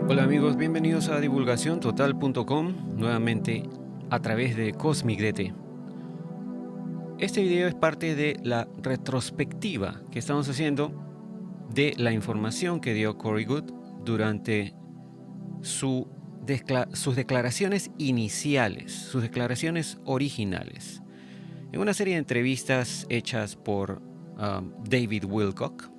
Hola amigos, bienvenidos a divulgaciontotal.com, nuevamente a través de Cosmic DT. Este video es parte de la retrospectiva que estamos haciendo de la información que dio Corey Goode durante sus declaraciones iniciales, sus declaraciones originales, en una serie de entrevistas hechas por David Wilcock.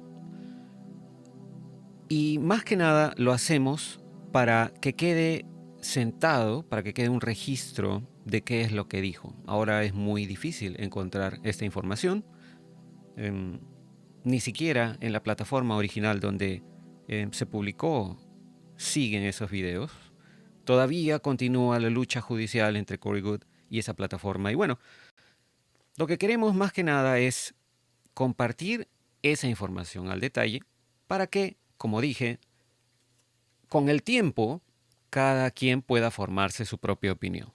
Y más que nada lo hacemos para que quede sentado, para que quede un registro de qué es lo que dijo. Ahora es muy difícil encontrar esta información, ni siquiera en la plataforma original donde se publicó siguen esos videos. Todavía continúa la lucha judicial entre Corey Goode y esa plataforma. Y bueno, lo que queremos más que nada es compartir esa información al detalle para que, como dije, con el tiempo, cada quien pueda formarse su propia opinión.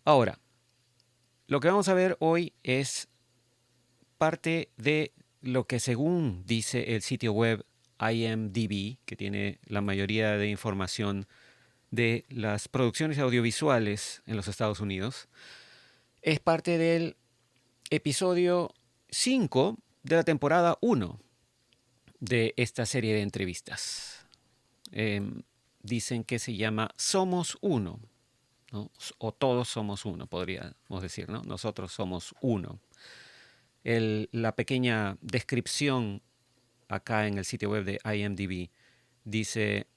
Ahora, lo que vamos a ver hoy es parte de lo que según dice el sitio web IMDb, que tiene la mayoría de información de las producciones audiovisuales en los Estados Unidos, es parte del episodio 5 de la temporada 1 de esta serie de entrevistas. Dicen que se llama Somos Uno, ¿no? O todos somos uno, podríamos decir, ¿no? Nosotros somos uno. La pequeña descripción acá en el sitio web de IMDb dice: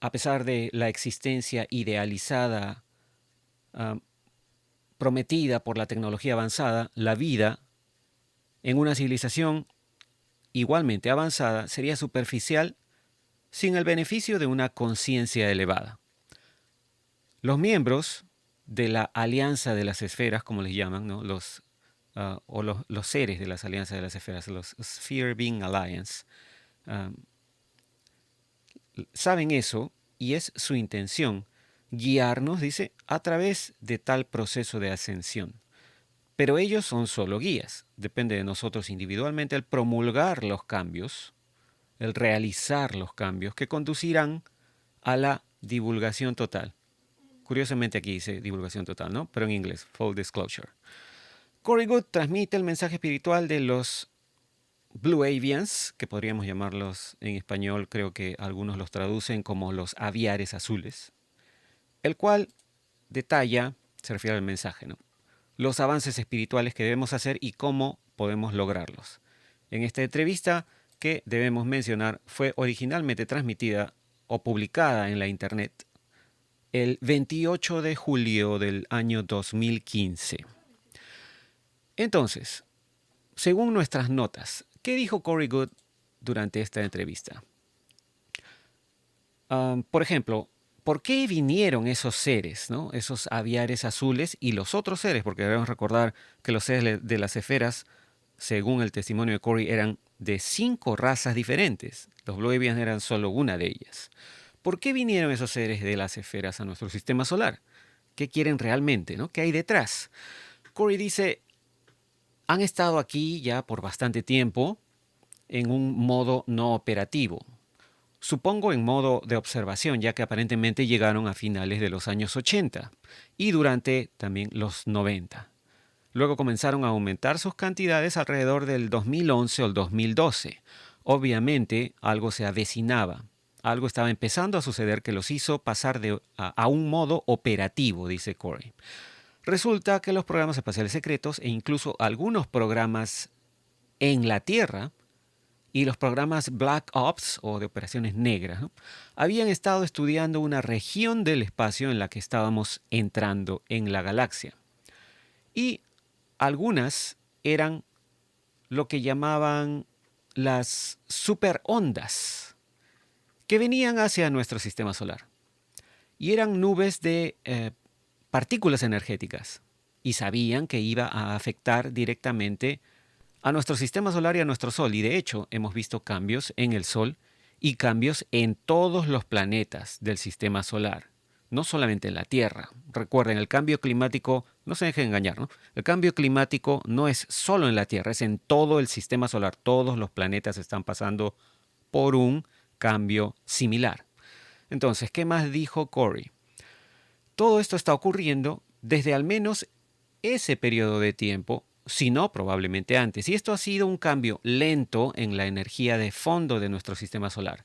a pesar de la existencia idealizada, prometida por la tecnología avanzada, la vida en una civilización igualmente avanzada sería superficial sin el beneficio de una conciencia elevada. Los miembros de la Alianza de las Esferas, como les llaman, ¿no? Los seres de las Alianzas de las Esferas, los Sphere Being Alliance, saben eso y es su intención guiarnos, dice, a través de tal proceso de ascensión. Pero ellos son solo guías. Depende de nosotros individualmente el promulgar los cambios, el realizar los cambios que conducirán a la divulgación total. Curiosamente aquí dice divulgación total, ¿no? Pero en inglés, full disclosure. Corey Goode transmite el mensaje espiritual de los Blue Avians, que podríamos llamarlos en español, creo que algunos los traducen como los aviares azules, el cual detalla, se refiere al mensaje, ¿no? Los avances espirituales que debemos hacer y cómo podemos lograrlos. En esta entrevista, que debemos mencionar, fue originalmente transmitida o publicada en la internet el 28 de julio del año 2015. Entonces, según nuestras notas, ¿qué dijo Corey Goode durante esta entrevista? Por ejemplo, ¿por qué vinieron esos seres, ¿no? Esos aviares azules y los otros seres? Porque debemos recordar que los seres de las esferas, según el testimonio de Corey, eran de 5 razas diferentes. Los Blue Avians eran solo una de ellas. ¿Por qué vinieron esos seres de las esferas a nuestro sistema solar? ¿Qué quieren realmente, ¿no? ¿Qué hay detrás? Corey dice: han estado aquí ya por bastante tiempo en un modo no operativo. Supongo en modo de observación, ya que aparentemente llegaron a finales de los años 80 y durante también los 90. Luego comenzaron a aumentar sus cantidades alrededor del 2011 o el 2012. Obviamente algo se avecinaba. Algo estaba empezando a suceder que los hizo pasar a un modo operativo, dice Corey. Resulta que los programas espaciales secretos e incluso algunos programas en la Tierra y los programas Black Ops o de operaciones negras, ¿no?, habían estado estudiando una región del espacio en la que estábamos entrando en la galaxia. Y algunas eran lo que llamaban las superondas, que venían hacia nuestro sistema solar. Y eran nubes de partículas energéticas. Y sabían que iba a afectar directamente a nuestro sistema solar y a nuestro Sol. Y de hecho hemos visto cambios en el Sol y cambios en todos los planetas del sistema solar. No solamente en la Tierra. Recuerden, el cambio climático, no se dejen engañar, ¿no? El cambio climático no es solo en la Tierra, es en todo el sistema solar. Todos los planetas están pasando por un cambio similar. Entonces, ¿qué más dijo Corey? Todo esto está ocurriendo desde al menos ese periodo de tiempo, si no probablemente antes. Y esto ha sido un cambio lento en la energía de fondo de nuestro sistema solar.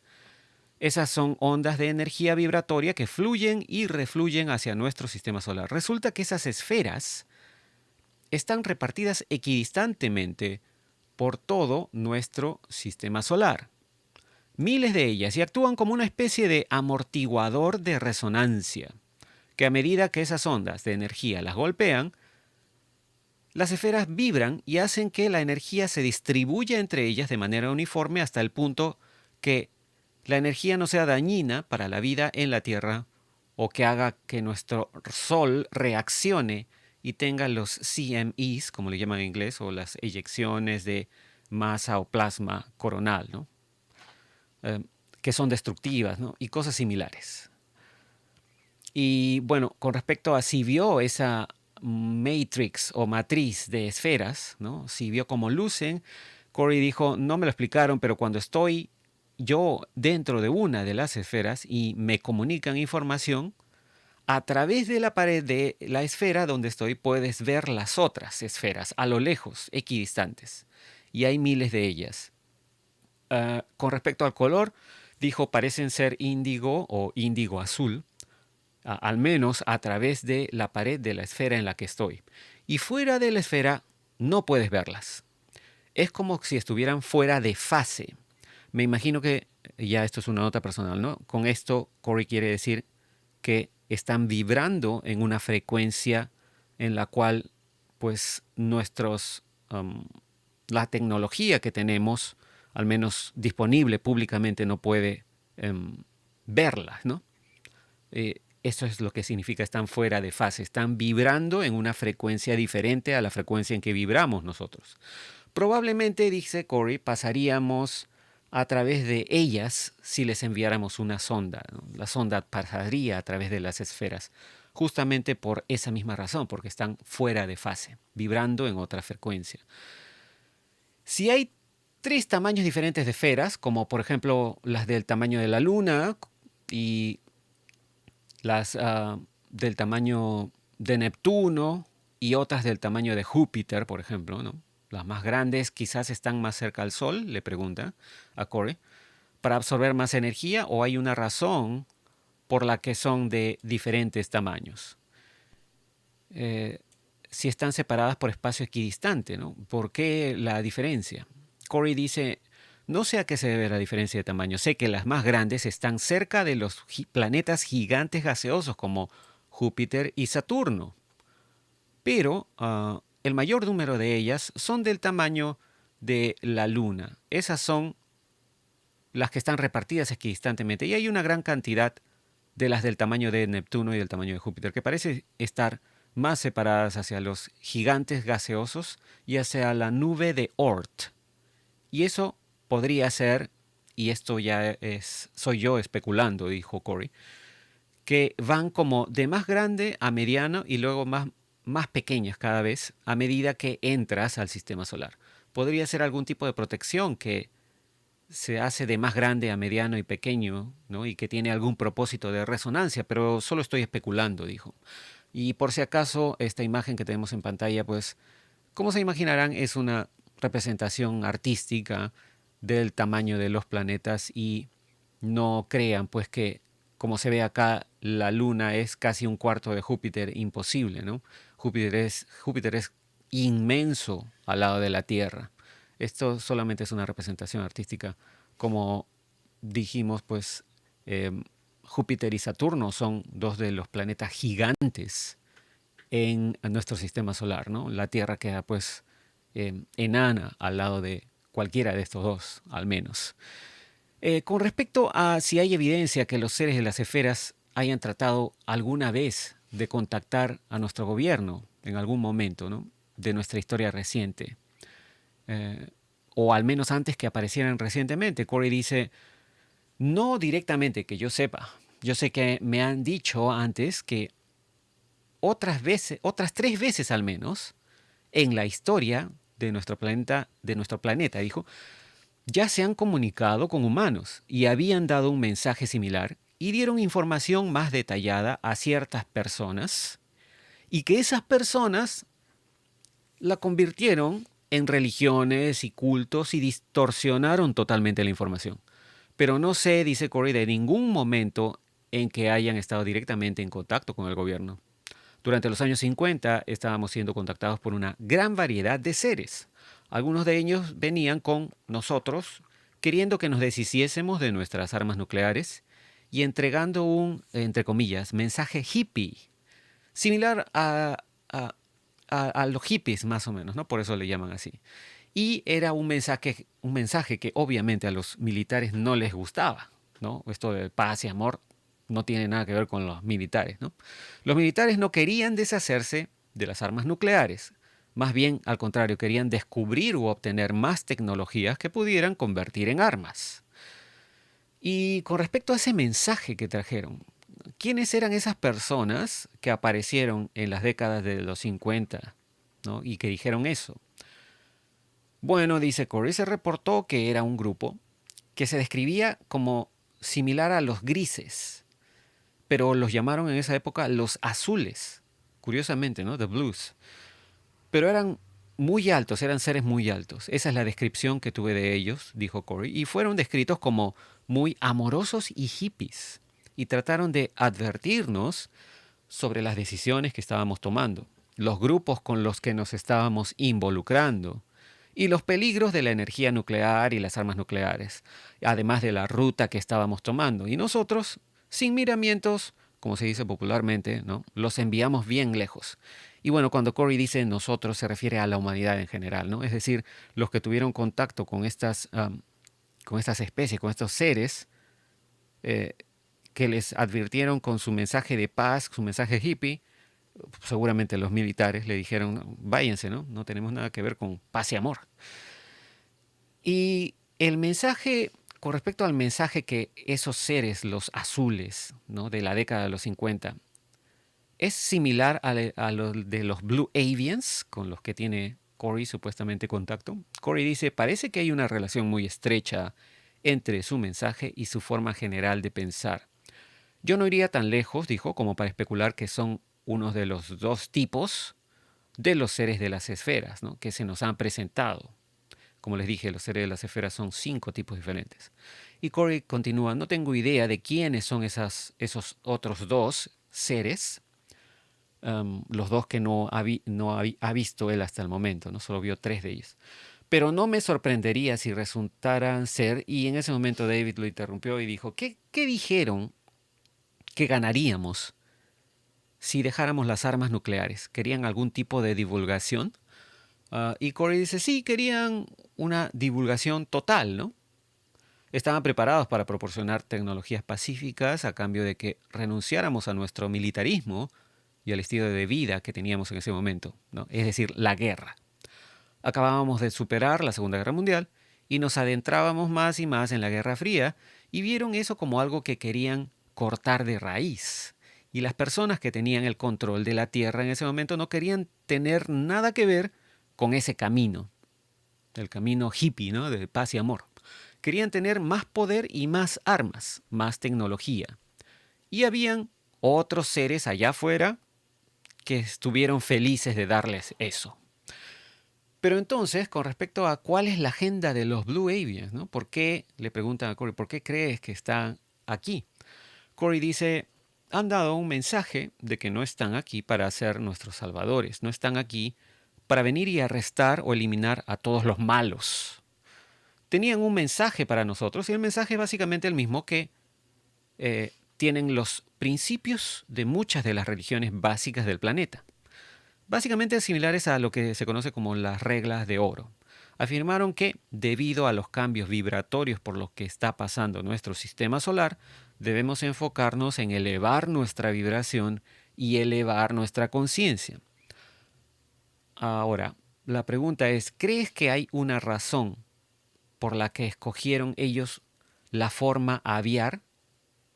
Esas son ondas de energía vibratoria que fluyen y refluyen hacia nuestro sistema solar. Resulta que esas esferas están repartidas equidistantemente por todo nuestro sistema solar. Miles de ellas y actúan como una especie de amortiguador de resonancia, que a medida que esas ondas de energía las golpean, las esferas vibran y hacen que la energía se distribuya entre ellas de manera uniforme hasta el punto que la energía no sea dañina para la vida en la Tierra o que haga que nuestro Sol reaccione y tenga los CMEs, como le llaman en inglés, o las eyecciones de masa o plasma coronal, ¿no? Eh, que son destructivas, ¿no? Y cosas similares. Y bueno, con respecto a si vio esa matrix o matriz de esferas, ¿no? Si vio cómo lucen, Corey dijo, no me lo explicaron, pero cuando estoy yo dentro de una de las esferas y me comunican información, a través de la pared de la esfera donde estoy puedes ver las otras esferas a lo lejos, equidistantes. Y hay miles de ellas. Con respecto al color, dijo parecen ser índigo o índigo azul, al menos a través de la pared de la esfera en la que estoy. Y fuera de la esfera no puedes verlas. Es como si estuvieran fuera de fase. Me imagino que, ya esto es una nota personal, ¿no? Con esto, Corey quiere decir que están vibrando en una frecuencia en la cual, pues, la tecnología que tenemos, al menos disponible públicamente, no puede verlas, ¿no? Eso es lo que significa están fuera de fase, están vibrando en una frecuencia diferente a la frecuencia en que vibramos nosotros. Probablemente, dice Corey, pasaríamos a través de ellas si les enviáramos una sonda, ¿no? La sonda pasaría a través de las esferas, justamente por esa misma razón, porque están fuera de fase, vibrando en otra frecuencia. Si hay tres tamaños diferentes de esferas, como por ejemplo las del tamaño de la Luna y las del tamaño de Neptuno y otras del tamaño de Júpiter, por ejemplo, ¿no? Las más grandes quizás están más cerca al Sol, le pregunta a Corey, para absorber más energía o hay una razón por la que son de diferentes tamaños. Eh, si están separadas por espacio equidistante, ¿no? ¿Por qué la diferencia? Corey dice, no sé a qué se debe la diferencia de tamaño. Sé que las más grandes están cerca de los planetas gigantes gaseosos como Júpiter y Saturno, pero el mayor número de ellas son del tamaño de la Luna. Esas son las que están repartidas equidistantemente y hay una gran cantidad de las del tamaño de Neptuno y del tamaño de Júpiter que parece estar más separadas hacia los gigantes gaseosos y hacia la nube de Oort. Y eso podría ser, y esto ya soy yo especulando, dijo Corey, que van como de más grande a mediano y luego más pequeñas cada vez a medida que entras al sistema solar. Podría ser algún tipo de protección que se hace de más grande a mediano y pequeño, ¿no? Y que tiene algún propósito de resonancia, pero solo estoy especulando, dijo. Y por si acaso, esta imagen que tenemos en pantalla, pues, como se imaginarán, es una representación artística del tamaño de los planetas y no crean, pues, que como se ve acá, la Luna es casi un cuarto de Júpiter, imposible, ¿no? Júpiter es inmenso al lado de la Tierra. Esto solamente es una representación artística. Como dijimos, pues Júpiter y Saturno son dos de los planetas gigantes en nuestro sistema solar, ¿no? La Tierra queda pues enana al lado de cualquiera de estos dos, al menos. Con respecto a si hay evidencia que los seres de las esferas hayan tratado alguna vez de contactar a nuestro gobierno en algún momento, ¿no? De nuestra historia reciente, eh, o al menos antes que aparecieran recientemente. Corey dice, no directamente que yo sepa. Yo sé que me han dicho antes que otras veces, otras 3 veces al menos, en la historia de nuestro planeta, dijo, ya se han comunicado con humanos y habían dado un mensaje similar y dieron información más detallada a ciertas personas y que esas personas la convirtieron en religiones y cultos y distorsionaron totalmente la información. Pero no sé, dice Corey, de ningún momento en que hayan estado directamente en contacto con el gobierno. Durante los años 50 estábamos siendo contactados por una gran variedad de seres. Algunos de ellos venían con nosotros queriendo que nos deshiciésemos de nuestras armas nucleares y entregando un, entre comillas, mensaje hippie, similar a, a los hippies más o menos, ¿no? Por eso le llaman así. Y era un mensaje que obviamente a los militares no les gustaba, ¿no? Esto de paz y amor no tiene nada que ver con los militares, ¿no? Los militares no querían deshacerse de las armas nucleares. Más bien, al contrario, querían descubrir u obtener más tecnologías que pudieran convertir en armas. Y con respecto a ese mensaje que trajeron, ¿quiénes eran esas personas que aparecieron en las décadas de los 50, ¿no? Y que dijeron eso? Bueno, dice Corey, se reportó que era un grupo que se describía como similar a los grises, pero los llamaron en esa época los azules, curiosamente, ¿no? The Blues. Pero eran muy altos, eran seres muy altos. Esa es la descripción que tuve de ellos, dijo Corey, y fueron descritos como muy amorosos y hippies, y trataron de advertirnos sobre las decisiones que estábamos tomando, los grupos con los que nos estábamos involucrando y los peligros de la energía nuclear y las armas nucleares, además de la ruta que estábamos tomando. Y nosotros, sin miramientos, como se dice popularmente, ¿no? Los enviamos bien lejos. Y bueno, cuando Corey dice nosotros se refiere a la humanidad en general, ¿no? Es decir, los que tuvieron contacto con estas especies, con estos seres, eh, que les advirtieron con su mensaje de paz, su mensaje hippie. Seguramente los militares le dijeron, váyanse, ¿no? No tenemos nada que ver con paz y amor. Y el mensaje, con respecto al mensaje que esos seres, los azules, ¿no? De la década de los 50, es similar a lo de los Blue Avians, con los que tiene Corey supuestamente contacto. Corey dice, parece que hay una relación muy estrecha entre su mensaje y su forma general de pensar. Yo no iría tan lejos, dijo, como para especular que son unos de los dos tipos de los seres de las esferas, ¿no? Que se nos han presentado. Como les dije, los seres de las esferas son 5 tipos diferentes. Y Corey continúa, no tengo idea de quiénes son esos otros dos seres, los dos que ha visto él hasta el momento, ¿no? Solo vio 3 de ellos. Pero no me sorprendería si resultaran ser, y en ese momento David lo interrumpió y dijo, ¿qué dijeron que ganaríamos si dejáramos las armas nucleares? ¿Querían algún tipo de divulgación? Y Corey dice, sí, querían una divulgación total, ¿no? Estaban preparados para proporcionar tecnologías pacíficas a cambio de que renunciáramos a nuestro militarismo y al estilo de vida que teníamos en ese momento, ¿no? Es decir, la guerra. Acabábamos de superar la Segunda Guerra Mundial y nos adentrábamos más y más en la Guerra Fría y vieron eso como algo que querían cortar de raíz. Y las personas que tenían el control de la Tierra en ese momento no querían tener nada que ver con ese camino, el camino hippie, ¿no? De paz y amor. Querían tener más poder y más armas, más tecnología. Y habían otros seres allá afuera que estuvieron felices de darles eso. Pero entonces, con respecto a cuál es la agenda de los Blue Avians, ¿no? ¿Por qué, le preguntan a Corey, ¿por qué crees que están aquí? Corey dice, han dado un mensaje de que no están aquí para ser nuestros salvadores, no están aquí para venir y arrestar o eliminar a todos los malos. Tenían un mensaje para nosotros y el mensaje es básicamente el mismo que tienen los principios de muchas de las religiones básicas del planeta. Básicamente similares a lo que se conoce como las reglas de oro. Afirmaron que, debido a los cambios vibratorios por los que está pasando nuestro sistema solar, debemos enfocarnos en elevar nuestra vibración y elevar nuestra conciencia. Ahora, la pregunta es, ¿crees que hay una razón por la que escogieron ellos la forma aviar?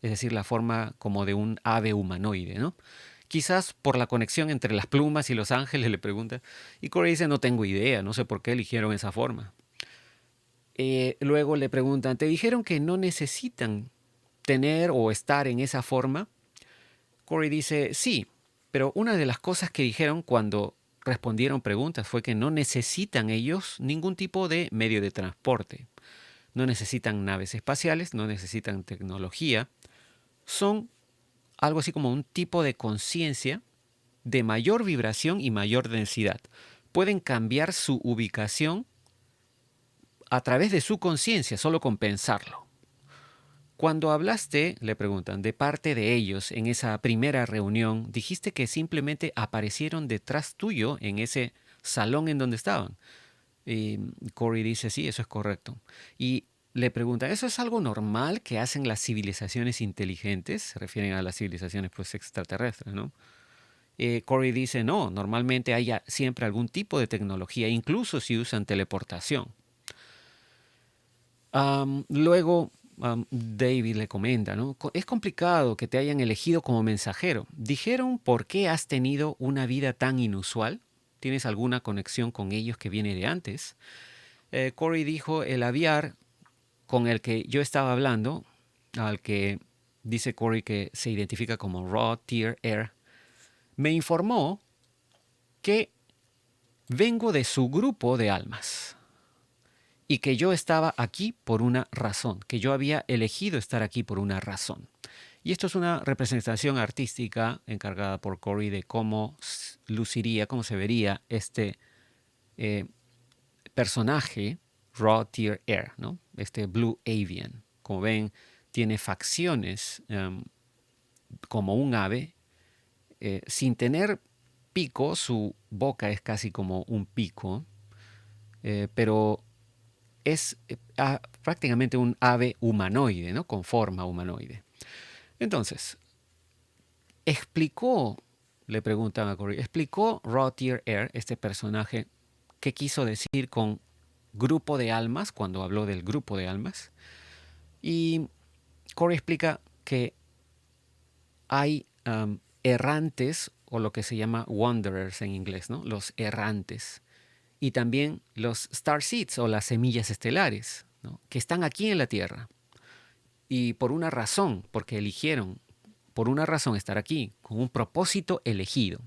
Es decir, la forma como de un ave humanoide, ¿no? Quizás por la conexión entre las plumas y los ángeles, le pregunta. Y Corey dice, no tengo idea, no sé por qué eligieron esa forma. Luego le preguntan, ¿te dijeron que no necesitan tener o estar en esa forma? Corey dice, sí, pero una de las cosas que dijeron cuando respondieron preguntas fue que no necesitan ellos ningún tipo de medio de transporte. No necesitan naves espaciales, no necesitan tecnología. Son algo así como un tipo de conciencia de mayor vibración y mayor densidad. Pueden cambiar su ubicación a través de su conciencia, solo con pensarlo. Cuando hablaste, le preguntan, de parte de ellos en esa primera reunión, dijiste que simplemente aparecieron detrás tuyo en ese salón en donde estaban. Y Corey dice, sí, eso es correcto. Y le pregunta, ¿eso es algo normal que hacen las civilizaciones inteligentes? Se refieren a las civilizaciones pues, extraterrestres, ¿no? Corey dice, no, normalmente hay siempre algún tipo de tecnología, incluso si usan teleportación. Luego, David le comenta, ¿no? Es complicado que te hayan elegido como mensajero. ¿Dijeron por qué has tenido una vida tan inusual? ¿Tienes alguna conexión con ellos que viene de antes? Corey dijo, el aviar con el que yo estaba hablando, al que dice Corey que se identifica como Raw Tier Air, me informó que vengo de su grupo de almas y que yo estaba aquí por una razón, que yo había elegido estar aquí por una razón. Y esto es una representación artística encargada por Corey de cómo luciría, cómo se vería este eh, personaje, Raw Tier Air, ¿no? Este Blue Avian. Como ven, tiene facciones como un ave, sin tener pico, su boca es casi como un pico, pero es prácticamente un ave humanoide, ¿no? Con forma humanoide. Entonces, explicó, le preguntan a Corey, explicó Raw Tier Air, este personaje, qué quiso decir con grupo de almas, cuando habló del grupo de almas. Y Corey explica que hay errantes, o lo que se llama wanderers en inglés, ¿no? Los errantes. Y también los star seeds o las semillas estelares, ¿no? Que están aquí en la Tierra. Y por una razón, porque eligieron por una razón estar aquí, con un propósito elegido.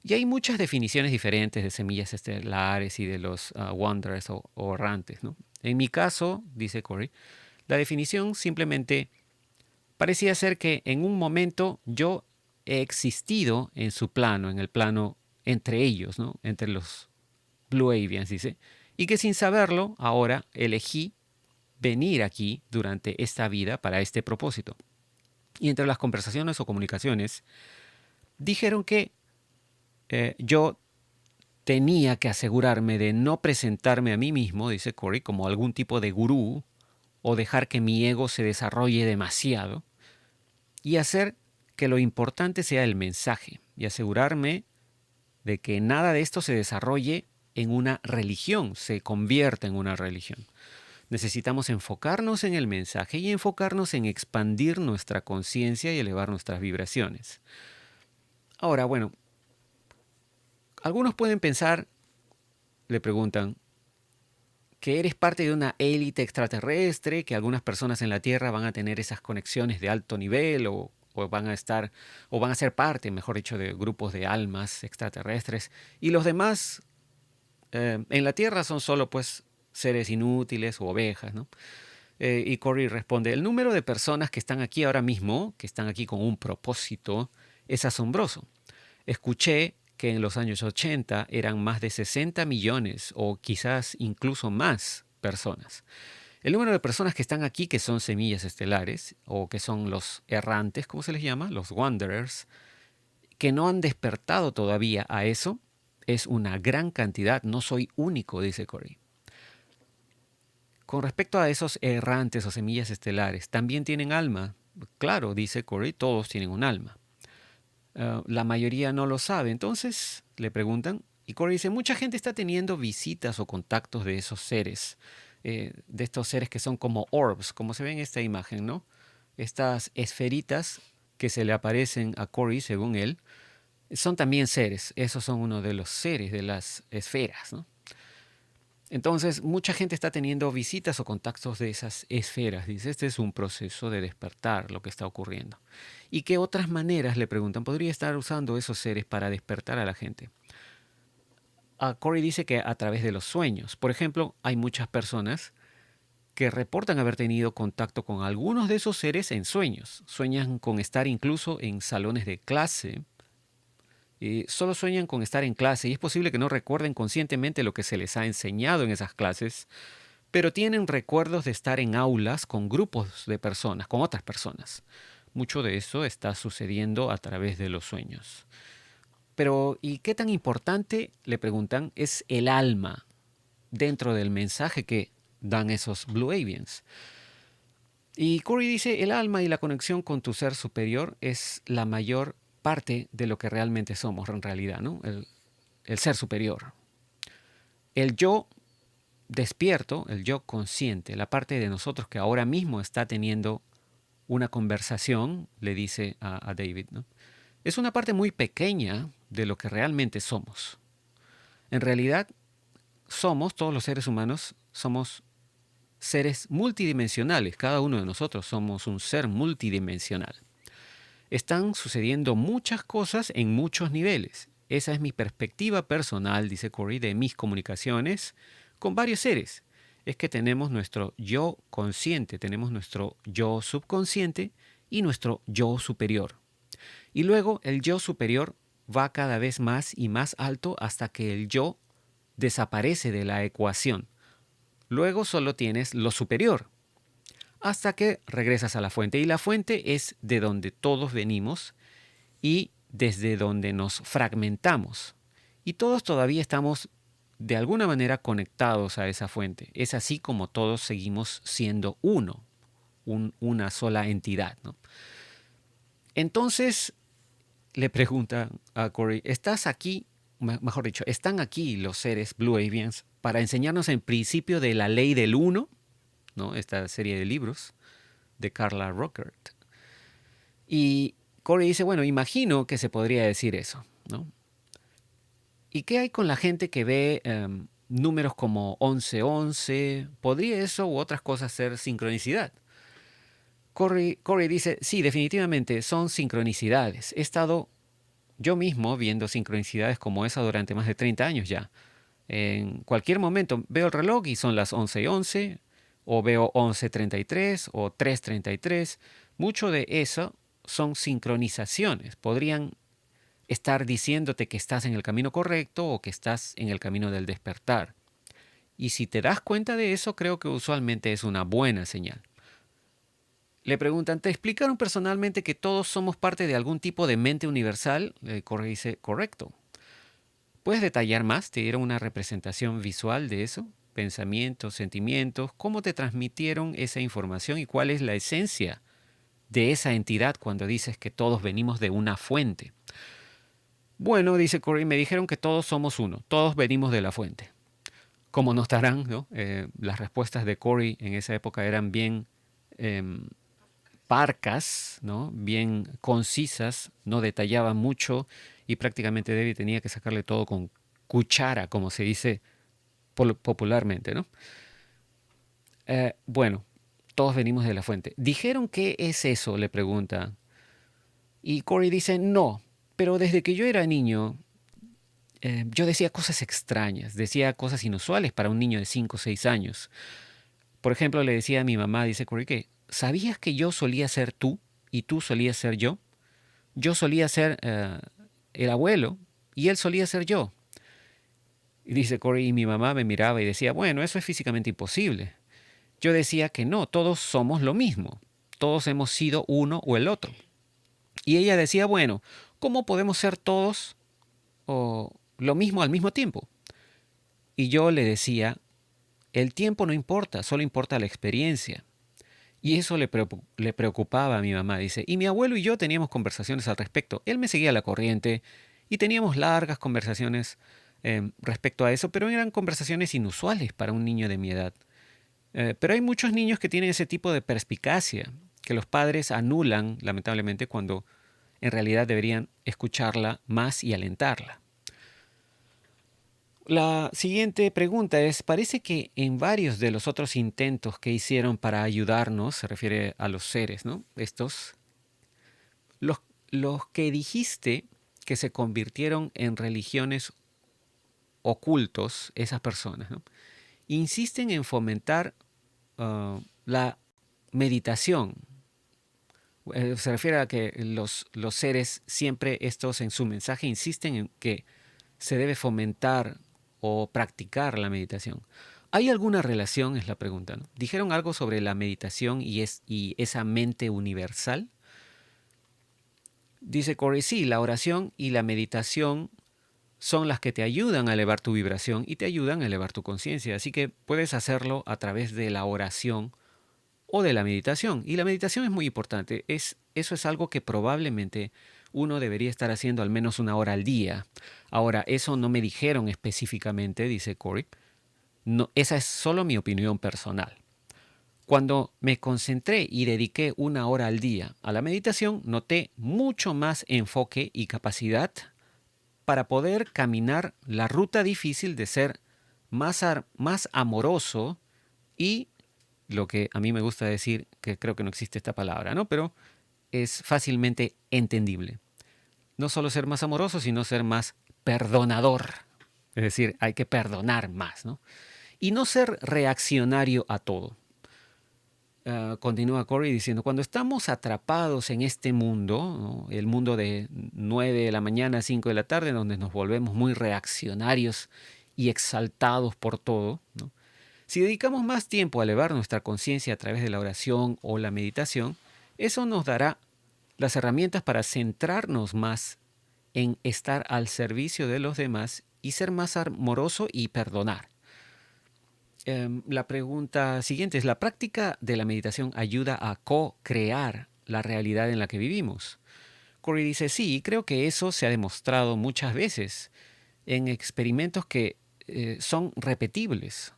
Y hay muchas definiciones diferentes de semillas estelares y de los wanderers o errantes, ¿no? En mi caso, dice Corey, la definición simplemente parecía ser que en un momento yo he existido en su plano, en el plano entre ellos, ¿no? Entre los Blue Avians, dice, y que sin saberlo, ahora elegí venir aquí durante esta vida para este propósito. Y entre las conversaciones o comunicaciones, dijeron que yo tenía que asegurarme de no presentarme a mí mismo, dice Corey, como algún tipo de gurú o dejar que mi ego se desarrolle demasiado y hacer que lo importante sea el mensaje y asegurarme de que nada de esto se desarrolle en una religión, se convierta en una religión. Necesitamos enfocarnos en el mensaje y enfocarnos en expandir nuestra conciencia y elevar nuestras vibraciones. Ahora, bueno, algunos pueden pensar, le preguntan, que eres parte de una élite extraterrestre, que algunas personas en la Tierra van a tener esas conexiones de alto nivel o van a estar, o van a ser parte, mejor dicho, de grupos de almas extraterrestres, y los demás en la Tierra son solo pues seres inútiles o ovejas, ¿no? Y Corey responde, el número de personas que están aquí ahora mismo, que están aquí con un propósito, es asombroso. Escuché que en los años 80 eran más de 60 millones o quizás incluso más personas. El número de personas que están aquí, que son semillas estelares, o que son los errantes, ¿cómo se les llama? Los wanderers, que no han despertado todavía a eso, es una gran cantidad. No soy único, dice Corey. Con respecto a esos errantes o semillas estelares, ¿también tienen alma? Claro, dice Corey, todos tienen un alma. La mayoría no lo sabe. Entonces le preguntan, y Corey dice, mucha gente está teniendo visitas o contactos de esos seres, de estos seres que son como orbs, como se ve en esta imagen, ¿no? Estas esferitas que se le aparecen a Corey, según él, son también seres. Esos son uno de los seres de las esferas, ¿no? Entonces, mucha gente está teniendo visitas o contactos de esas esferas. Dice, este es un proceso de despertar lo que está ocurriendo. ¿Y qué otras maneras, le preguntan, podría estar usando esos seres para despertar a la gente? Corey dice que a través de los sueños. Por ejemplo, hay muchas personas que reportan haber tenido contacto con algunos de esos seres en sueños. Sueñan con estar incluso en salones de clase. Solo sueñan con estar en clase y es posible que no recuerden conscientemente lo que se les ha enseñado en esas clases, pero tienen recuerdos de estar en aulas con grupos de personas, con otras personas. Mucho de eso está sucediendo a través de los sueños. Pero, ¿y qué tan importante, le preguntan, es el alma dentro del mensaje que dan esos Blue Avians? Y Corey dice, el alma y la conexión con tu ser superior es la mayor parte de lo que realmente somos en realidad, ¿no? El ser superior. El yo despierto, el yo consciente, la parte de nosotros que ahora mismo está teniendo una conversación, le dice a David, ¿no? Es una parte muy pequeña de lo que realmente somos. En realidad, somos, todos los seres humanos, somos seres multidimensionales. Cada uno de nosotros somos un ser multidimensional. Están sucediendo muchas cosas en muchos niveles. Esa es mi perspectiva personal, dice Corey, de mis comunicaciones con varios seres. Es que tenemos nuestro yo consciente, tenemos nuestro yo subconsciente y nuestro yo superior. Y luego el yo superior va cada vez más y más alto hasta que el yo desaparece de la ecuación. Luego solo tienes lo superior, hasta que regresas a la fuente. Y la fuente es de donde todos venimos y desde donde nos fragmentamos. Y todos todavía estamos de alguna manera conectados a esa fuente. Es así como todos seguimos siendo uno, una sola entidad, ¿no? Entonces le pregunta a Corey, ¿estás aquí? Mejor dicho, ¿están aquí los seres Blue Avians para enseñarnos el principio de la ley del uno? ¿No? Esta serie de libros de Carla Ruckert. Y Corey dice, bueno, imagino que se podría decir eso, ¿no? ¿Y qué hay con la gente que ve números como 1111? ¿Podría eso u otras cosas ser sincronicidad? Corey dice, sí, definitivamente son sincronicidades. He estado yo mismo viendo sincronicidades como esa durante más de 30 años ya. En cualquier momento veo el reloj y son las 11:11, o veo 11:33 o 3:33. Mucho de eso son sincronizaciones. Podrían estar diciéndote que estás en el camino correcto o que estás en el camino del despertar. Y si te das cuenta de eso, creo que usualmente es una buena señal. Le preguntan, ¿te explicaron personalmente que todos somos parte de algún tipo de mente universal? Corey dice, correcto. ¿Puedes detallar más? ¿Te dieron una representación visual de eso? Pensamientos, sentimientos, ¿cómo te transmitieron esa información y cuál es la esencia de esa entidad cuando dices que todos venimos de una fuente? Bueno, dice Corey, me dijeron que todos somos uno, todos venimos de la fuente. Como notarán, ¿no? Las respuestas de Corey en esa época eran bien em, parcas, ¿no? Bien concisas, no detallaban mucho y prácticamente David tenía que sacarle todo con cuchara, como se dice popularmente, ¿no? Bueno, todos venimos de la fuente. ¿Dijeron qué es eso? Le pregunta. Y Corey dice, no, pero desde que yo era niño, yo decía cosas extrañas, decía cosas inusuales para un niño de 5 o 6 años. Por ejemplo, le decía a mi mamá, dice Corey, que ¿sabías que yo solía ser tú y tú solías ser yo? Yo solía ser el abuelo y él solía ser yo. Y dice Corey, y mi mamá me miraba y decía, bueno, eso es físicamente imposible. Yo decía que no, todos somos lo mismo. Todos hemos sido uno o el otro. Y ella decía, bueno, ¿cómo podemos ser todos o lo mismo al mismo tiempo? Y yo le decía, el tiempo no importa, solo importa la experiencia. Y eso le preocupaba a mi mamá, dice. Y mi abuelo y yo teníamos conversaciones al respecto. Él me seguía la corriente y teníamos largas conversaciones respecto a eso, pero eran conversaciones inusuales para un niño de mi edad. Pero hay muchos niños que tienen ese tipo de perspicacia, que los padres anulan, lamentablemente, cuando en realidad deberían escucharla más y alentarla. La siguiente pregunta es, parece que en varios de los otros intentos que hicieron para ayudarnos, se refiere a los seres, ¿no? Los, los que dijiste que se convirtieron en religiones ocultos, esas personas, ¿no? Insisten en fomentar la meditación. Se refiere a que los seres siempre estos en su mensaje insisten en que se debe fomentar o practicar la meditación. ¿Hay alguna relación? Es la pregunta, ¿no? ¿Dijeron algo sobre la meditación y esa mente universal? Dice Corey, sí, la oración y la meditación son las que te ayudan a elevar tu vibración y te ayudan a elevar tu conciencia. Así que puedes hacerlo a través de la oración o de la meditación. Y la meditación es muy importante. Eso es algo que probablemente uno debería estar haciendo al menos 1 hora al día. Ahora, eso no me dijeron específicamente, dice Corey. No, esa es solo mi opinión personal. Cuando me concentré y dediqué 1 hora al día a la meditación, noté mucho más enfoque y capacidad para poder caminar la ruta difícil de ser más amoroso y lo que a mí me gusta decir, que creo que no existe esta palabra, ¿no? Pero es fácilmente entendible. No solo ser más amoroso, sino ser más perdonador. Es decir, hay que perdonar más, ¿no? Y no ser reaccionario a todo. Continúa Corey diciendo, cuando estamos atrapados en este mundo, ¿no? El mundo de 9 de la mañana a 5 de la tarde, donde nos volvemos muy reaccionarios y exaltados por todo, ¿no? Si dedicamos más tiempo a elevar nuestra conciencia a través de la oración o la meditación, eso nos dará las herramientas para centrarnos más en estar al servicio de los demás y ser más amoroso y perdonar. La pregunta siguiente es, ¿la práctica de la meditación ayuda a co-crear la realidad en la que vivimos? Corey dice, sí, creo que eso se ha demostrado muchas veces en experimentos que son repetibles.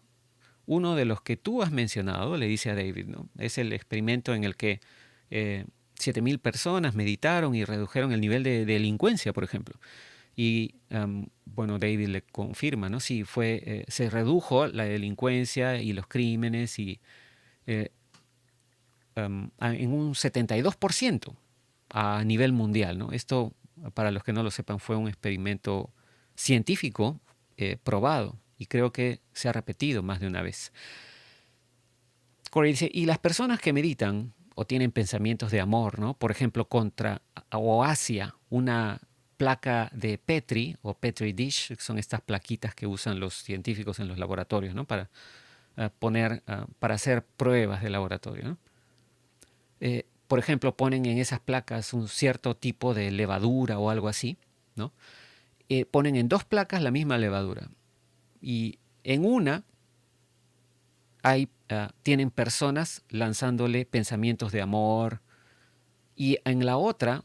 Uno de los que tú has mencionado, le dice a David, ¿no? Es el experimento en el que 7.000 personas meditaron y redujeron el nivel de delincuencia, por ejemplo. Y bueno, David le confirma, ¿no? Sí, se redujo la delincuencia y los crímenes eh, en un 72% a nivel mundial, ¿no? Esto, para los que no lo sepan, fue un experimento científico probado y creo que se ha repetido más de una vez. Corey dice, y las personas que meditan o tienen pensamientos de amor, ¿no? Por ejemplo, contra o hacia una placa de Petri o Petri dish, que son estas plaquitas que usan los científicos en los laboratorios, ¿no? Para para hacer pruebas de laboratorio, ¿no? Por ejemplo, ponen en esas placas un cierto tipo de levadura o algo así, ¿no? Ponen en 2 placas la misma levadura y en una tienen personas lanzándole pensamientos de amor y en la otra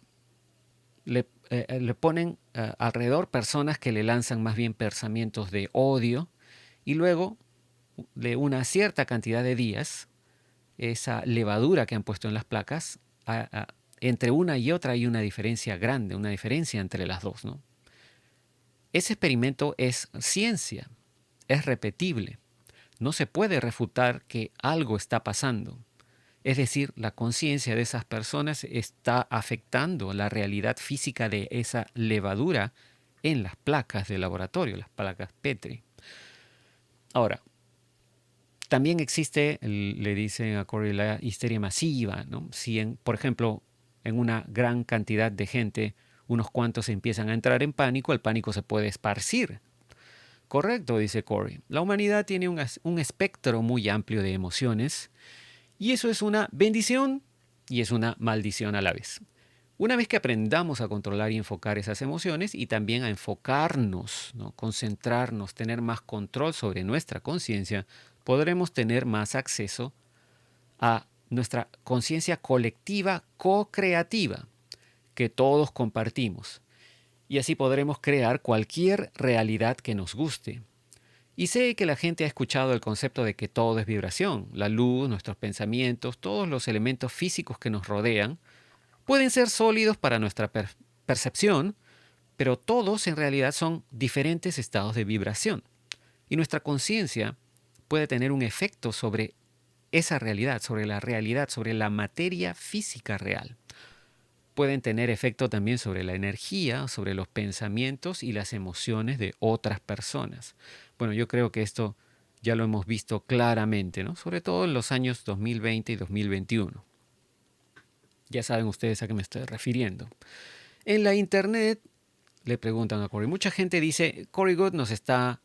le ponen alrededor personas que le lanzan más bien pensamientos de odio y luego de una cierta cantidad de días, esa levadura que han puesto en las placas, entre una y otra hay una diferencia grande, una diferencia entre las dos, ¿no? Ese experimento es ciencia, es repetible. No se puede refutar que algo está pasando. Es decir, la conciencia de esas personas está afectando la realidad física de esa levadura en las placas de laboratorio, las placas Petri. Ahora, también existe, le dicen a Corey, la histeria masiva, ¿no? Si, por ejemplo, en una gran cantidad de gente, unos cuantos empiezan a entrar en pánico, el pánico se puede esparcir. Correcto, dice Corey. La humanidad tiene un espectro muy amplio de emociones y eso es una bendición y es una maldición a la vez. Una vez que aprendamos a controlar y enfocar esas emociones y también a enfocarnos, ¿no? Concentrarnos, tener más control sobre nuestra conciencia, podremos tener más acceso a nuestra conciencia colectiva co-creativa que todos compartimos. Y así podremos crear cualquier realidad que nos guste. Y sé que la gente ha escuchado el concepto de que todo es vibración, la luz, nuestros pensamientos, todos los elementos físicos que nos rodean, pueden ser sólidos para nuestra percepción, pero todos en realidad son diferentes estados de vibración. Y nuestra conciencia puede tener un efecto sobre esa realidad, sobre la materia física real. Pueden tener efecto también sobre la energía, sobre los pensamientos y las emociones de otras personas. Bueno, yo creo que esto ya lo hemos visto claramente, ¿no? Sobre todo en los años 2020 y 2021. Ya saben ustedes a qué me estoy refiriendo. En la internet le preguntan a Cory. Mucha gente dice, Cory Good nos está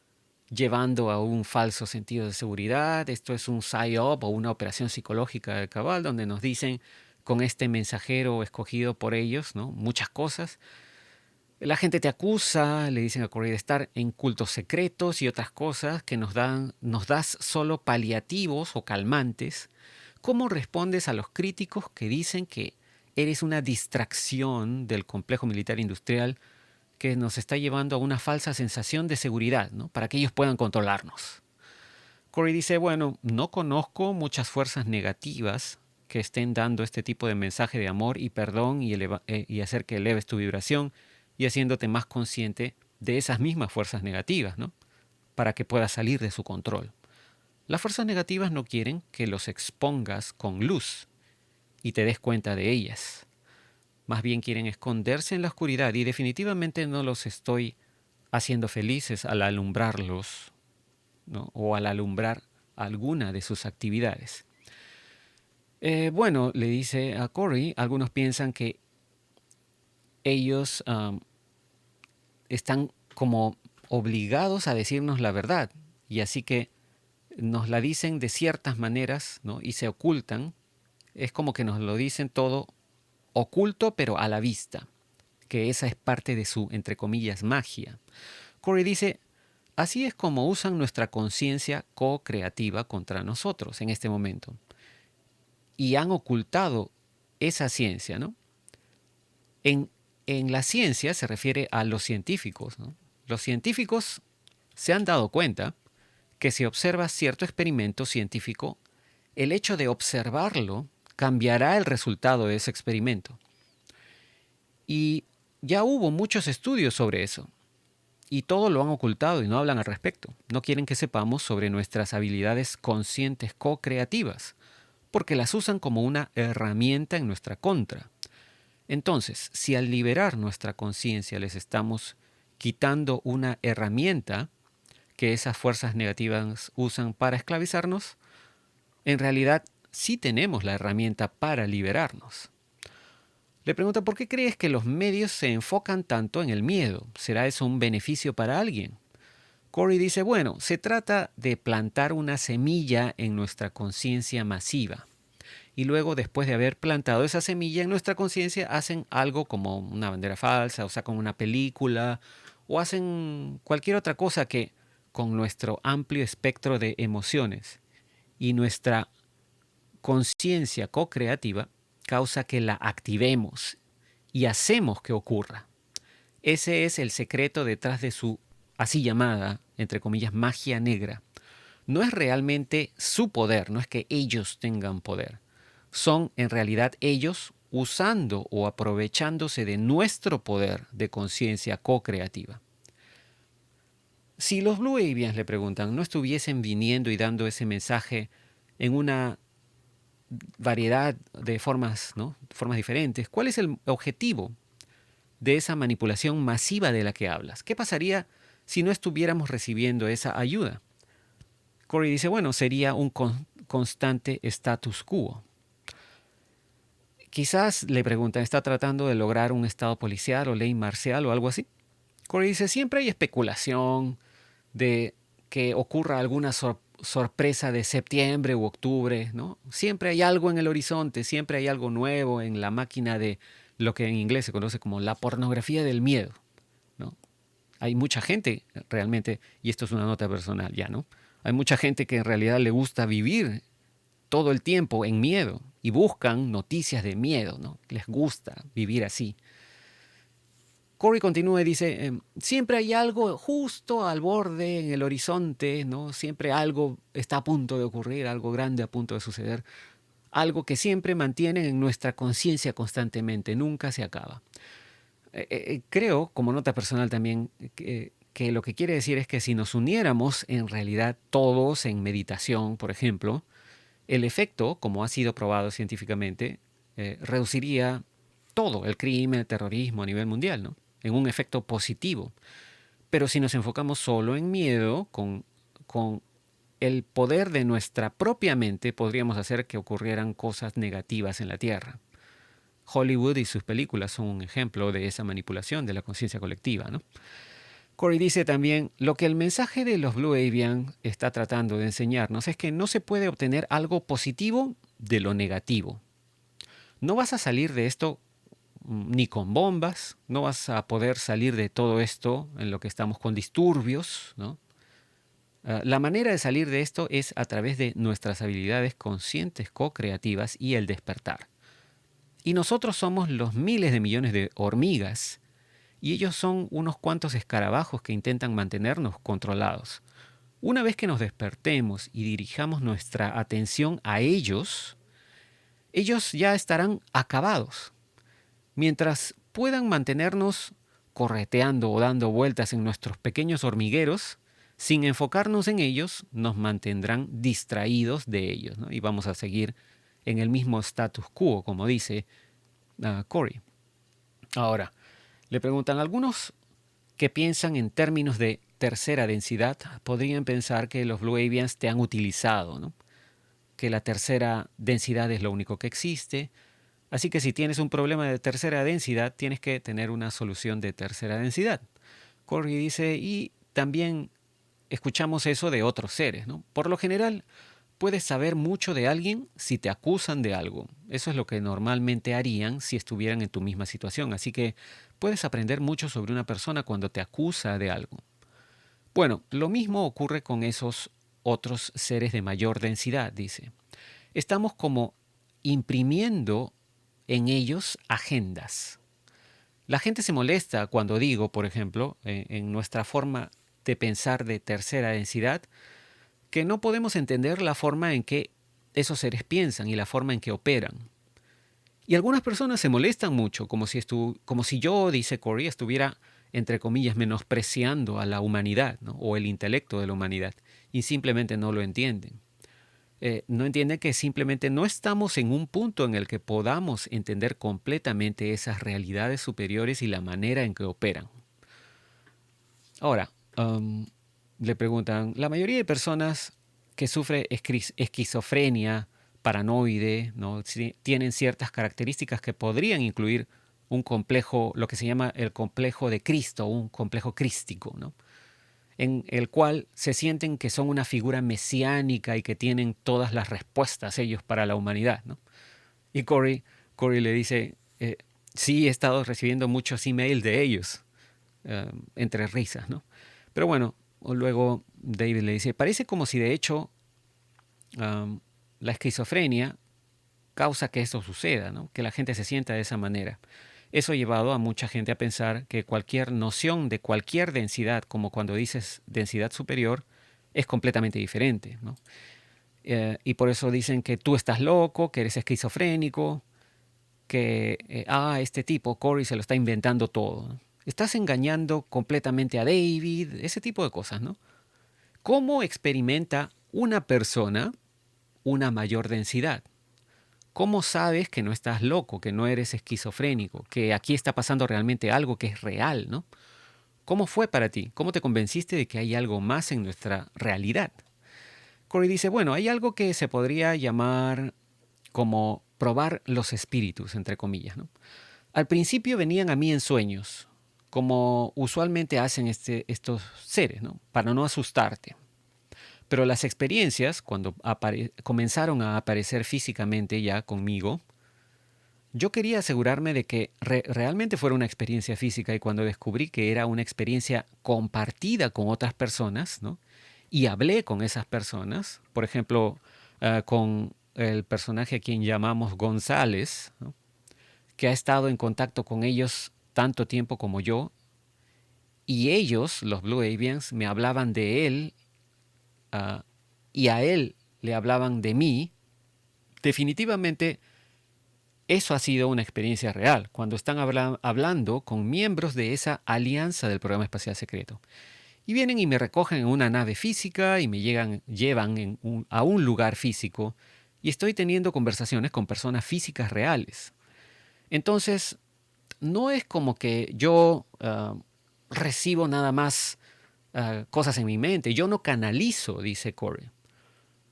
llevando a un falso sentido de seguridad. Esto es un PSYOP o una operación psicológica de cabal, donde nos dicen con este mensajero escogido por ellos, ¿no? Muchas cosas. La gente te acusa, le dicen a Cory, de estar en cultos secretos y otras cosas que nos das solo paliativos o calmantes. ¿Cómo respondes a los críticos que dicen que eres una distracción del complejo militar industrial que nos está llevando a una falsa sensación de seguridad, ¿no? Para que ellos puedan controlarnos? Cory dice, bueno, no conozco muchas fuerzas negativas que estén dando este tipo de mensaje de amor y perdón y hacer que eleves tu vibración y haciéndote más consciente de esas mismas fuerzas negativas, ¿no? Para que puedas salir de su control. Las fuerzas negativas no quieren que los expongas con luz y te des cuenta de ellas. Más bien quieren esconderse en la oscuridad y definitivamente no los estoy haciendo felices al alumbrarlos, ¿no? O al alumbrar alguna de sus actividades. Bueno, le dice a Cory, algunos piensan que ellos están como obligados a decirnos la verdad y así que nos la dicen de ciertas maneras, ¿no? Y se ocultan. Es como que nos lo dicen todo oculto pero a la vista, que esa es parte de su, entre comillas, magia. Cory dice, así es como usan nuestra conciencia co-creativa contra nosotros en este momento. Y han ocultado esa ciencia, ¿no? En, en la ciencia se refiere a los científicos, ¿no? Los científicos se han dado cuenta que si observas cierto experimento científico, el hecho de observarlo cambiará el resultado de ese experimento. Y ya hubo muchos estudios sobre eso. Y todo lo han ocultado y no hablan al respecto. No quieren que sepamos sobre nuestras habilidades conscientes co-creativas, porque las usan como una herramienta en nuestra contra. Entonces, si al liberar nuestra conciencia les estamos quitando una herramienta que esas fuerzas negativas usan para esclavizarnos, en realidad sí tenemos la herramienta para liberarnos. Le pregunta, ¿por qué crees que los medios se enfocan tanto en el miedo? ¿Será eso un beneficio para alguien? Cory dice, bueno, se trata de plantar una semilla en nuestra conciencia masiva. Y luego, después de haber plantado esa semilla en nuestra conciencia, hacen algo como una bandera falsa, o sacan una película, o hacen cualquier otra cosa que, con nuestro amplio espectro de emociones y nuestra conciencia co-creativa, causa que la activemos y hacemos que ocurra. Ese es el secreto detrás de su así llamada, entre comillas, magia negra. No es realmente su poder, no es que ellos tengan poder. Son en realidad ellos usando o aprovechándose de nuestro poder de conciencia co-creativa. Si los Blue Avians, le preguntan, no estuviesen viniendo y dando ese mensaje en una variedad de formas, ¿no? Formas diferentes, ¿cuál es el objetivo de esa manipulación masiva de la que hablas? ¿Qué pasaría si no estuviéramos recibiendo esa ayuda? Cory dice, bueno, sería un constante status quo. Quizás, le preguntan, ¿está tratando de lograr un estado policial o ley marcial o algo así? Cory dice, siempre hay especulación de que ocurra alguna sorpresa de septiembre u octubre, ¿no? Siempre hay algo en el horizonte, siempre hay algo nuevo en la máquina de lo que en inglés se conoce como la pornografía del miedo, ¿no? Hay mucha gente realmente, y esto es una nota personal ya, ¿no? Hay mucha gente que en realidad le gusta vivir todo el tiempo en miedo y buscan noticias de miedo, ¿no? Les gusta vivir así. Cory continúa y dice, siempre hay algo justo al borde, en el horizonte, ¿no? Siempre algo está a punto de ocurrir, algo grande a punto de suceder, algo que siempre mantienen en nuestra conciencia constantemente, nunca se acaba. Creo, como nota personal también, que lo que quiere decir es que si nos uniéramos en realidad todos en meditación, por ejemplo, el efecto, como ha sido probado científicamente, reduciría todo, el crimen, el terrorismo a nivel mundial, ¿no? En un efecto positivo. Pero si nos enfocamos solo en miedo, con el poder de nuestra propia mente, podríamos hacer que ocurrieran cosas negativas en la Tierra. Hollywood y sus películas son un ejemplo de esa manipulación de la conciencia colectiva, ¿no? Corey dice también, lo que el mensaje de los Blue Avian está tratando de enseñarnos es que no se puede obtener algo positivo de lo negativo. No vas a salir de esto ni con bombas, no vas a poder salir de todo esto en lo que estamos con disturbios, ¿no? La manera de salir de esto es a través de nuestras habilidades conscientes co-creativas y el despertar. Y nosotros somos los miles de millones de hormigas y ellos son unos cuantos escarabajos que intentan mantenernos controlados. Una vez que nos despertemos y dirijamos nuestra atención a ellos, ellos ya estarán acabados. Mientras puedan mantenernos correteando o dando vueltas en nuestros pequeños hormigueros, sin enfocarnos en ellos, nos mantendrán distraídos de ellos, ¿no? Y vamos a seguir en el mismo status quo, como dice Corey. Ahora, le preguntan, algunos que piensan en términos de tercera densidad podrían pensar que los Blue Avians te han utilizado, ¿no? Que la tercera densidad es lo único que existe. Así que si tienes un problema de tercera densidad, tienes que tener una solución de tercera densidad. Corey dice, y también escuchamos eso de otros seres, ¿no? Por lo general, puedes saber mucho de alguien si te acusan de algo. Eso es lo que normalmente harían si estuvieran en tu misma situación. Así que puedes aprender mucho sobre una persona cuando te acusa de algo. Bueno, lo mismo ocurre con esos otros seres de mayor densidad, dice. Estamos como imprimiendo en ellos agendas. La gente se molesta cuando digo, por ejemplo, en nuestra forma de pensar de tercera densidad, que no podemos entender la forma en que esos seres piensan y la forma en que operan. Y algunas personas se molestan mucho, como si yo, dice Corey, estuviera, entre comillas, menospreciando a la humanidad, ¿no? O el intelecto de la humanidad, y simplemente no lo entienden. No entienden que simplemente no estamos en un punto en el que podamos entender completamente esas realidades superiores y la manera en que operan. Ahora, le preguntan, la mayoría de personas que sufren esquizofrenia paranoide, ¿no? Tienen ciertas características que podrían incluir un complejo, lo que se llama el complejo de Cristo, un complejo crístico, ¿no? En el cual se sienten que son una figura mesiánica y que tienen todas las respuestas ellos para la humanidad, ¿no? Y Corey le dice, sí, he estado recibiendo muchos emails de ellos, entre risas, ¿no? Pero bueno, luego David le dice, parece como si de hecho la esquizofrenia causa que esto suceda, ¿no? Que la gente se sienta de esa manera. Eso ha llevado a mucha gente a pensar que cualquier noción de cualquier densidad, como cuando dices densidad superior, es completamente diferente, ¿no? Y por eso dicen que tú estás loco, que eres esquizofrénico, que, este tipo, Corey, se lo está inventando todo, ¿no? Estás engañando completamente a David, ese tipo de cosas, ¿no? ¿Cómo experimenta una persona una mayor densidad? ¿Cómo sabes que no estás loco, que no eres esquizofrénico, que aquí está pasando realmente algo que es real, ¿no? ¿Cómo fue para ti? ¿Cómo te convenciste de que hay algo más en nuestra realidad? Corey dice, bueno, hay algo que se podría llamar como probar los espíritus, entre comillas, ¿no? Al principio venían a mí en sueños, como usualmente hacen estos seres, ¿no? Para no asustarte. Pero las experiencias, cuando comenzaron a aparecer físicamente ya conmigo, yo quería asegurarme de que realmente fuera una experiencia física y cuando descubrí que era una experiencia compartida con otras personas, ¿no? Y hablé con esas personas, por ejemplo, con el personaje a quien llamamos González, ¿no? Que ha estado en contacto con ellos tanto tiempo como yo, y ellos, los Blue Avians, me hablaban de él uh, y a él le hablaban de mí. Definitivamente Eso ha sido una experiencia real, cuando están hablando con miembros de esa alianza del programa espacial secreto. Y vienen y me recogen en una nave física y me llevan a un lugar físico y estoy teniendo conversaciones con personas físicas reales. Entonces, no es como que yo recibo nada más cosas en mi mente. Yo no canalizo, dice Corey.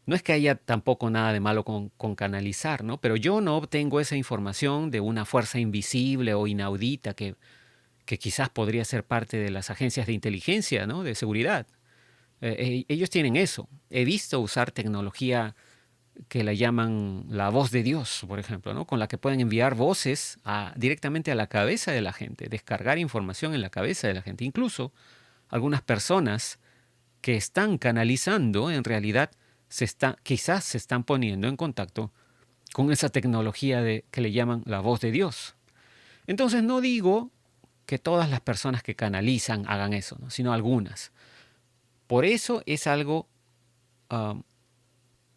No es que haya tampoco nada de malo con canalizar, ¿no? Pero yo no obtengo esa información de una fuerza invisible o inaudita que quizás podría ser parte de las agencias de inteligencia, ¿no? De seguridad. Ellos tienen eso. He visto usar tecnología que la llaman la voz de Dios, por ejemplo, ¿no? Con la que pueden enviar voces directamente a la cabeza de la gente, descargar información en la cabeza de la gente. Incluso algunas personas que están canalizando, en realidad quizás se están poniendo en contacto con esa tecnología que le llaman la voz de Dios. Entonces no digo que todas las personas que canalizan hagan eso, ¿no? Sino algunas. Por eso es algo, um,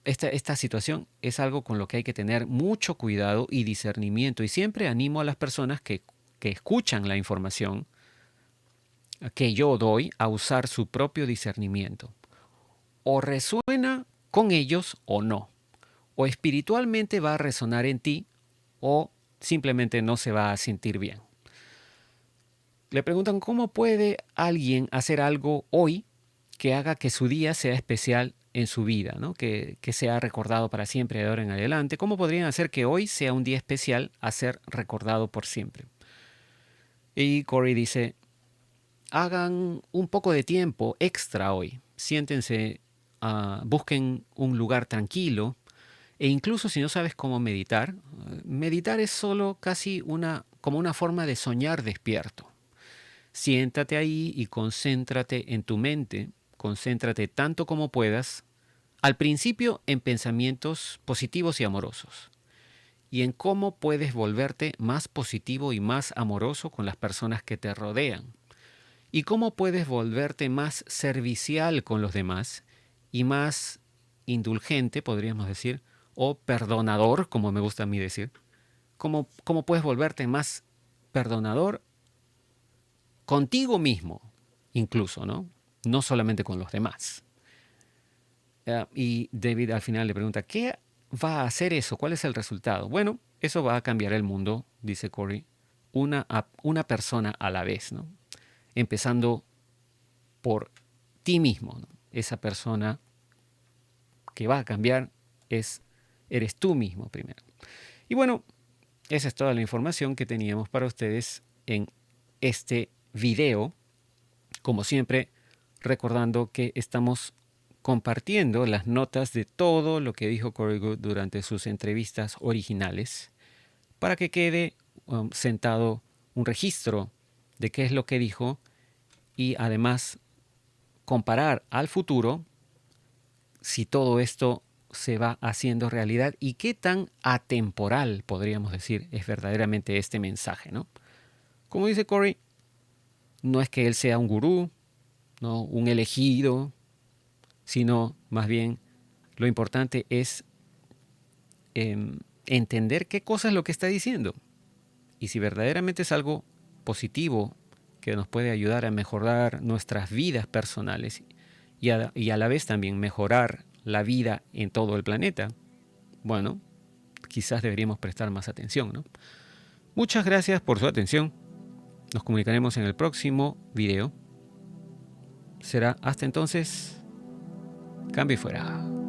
esta situación es algo con lo que hay que tener mucho cuidado y discernimiento. Y siempre animo a las personas que escuchan la información que yo doy a usar su propio discernimiento. O resuena con ellos o no. O espiritualmente va a resonar en ti o simplemente no se va a sentir bien. Le preguntan cómo puede alguien hacer algo hoy que haga que su día sea especial en su vida, ¿no? Que sea recordado para siempre de ahora en adelante. ¿Cómo podrían hacer que hoy sea un día especial a ser recordado por siempre? Y Corey dice, hagan un poco de tiempo extra hoy. Siéntense, busquen un lugar tranquilo. E incluso si no sabes cómo meditar, meditar es solo casi como una forma de soñar despierto. Siéntate ahí y concéntrate en tu mente, concéntrate tanto como puedas, al principio en pensamientos positivos y amorosos, y en cómo puedes volverte más positivo y más amoroso con las personas que te rodean, y cómo puedes volverte más servicial con los demás y más indulgente, podríamos decir, o perdonador, como me gusta a mí decir, cómo puedes volverte más perdonador contigo mismo, incluso, ¿no? No solamente con los demás. Y David al final le pregunta, ¿qué va a hacer eso? ¿Cuál es el resultado? Bueno, eso va a cambiar el mundo, dice Corey, una persona a la vez, ¿no? Empezando por ti mismo, ¿no? Esa persona que va a cambiar eres tú mismo primero. Y bueno, esa es toda la información que teníamos para ustedes en este video. Como siempre, recordando que estamos compartiendo las notas de todo lo que dijo Corey Goode durante sus entrevistas originales para que quede sentado un registro de qué es lo que dijo y además comparar al futuro si todo esto se va haciendo realidad y qué tan atemporal, podríamos decir, es verdaderamente este mensaje, ¿no? Como dice Corey, no es que él sea un gurú, ¿no? Un elegido, sino más bien lo importante es entender qué cosa es lo que está diciendo. Y si verdaderamente es algo positivo que nos puede ayudar a mejorar nuestras vidas personales y a la vez también mejorar la vida en todo el planeta, bueno, quizás deberíamos prestar más atención, ¿no? Muchas gracias por su atención. Nos comunicaremos en el próximo video. Será hasta entonces. Cambio y fuera.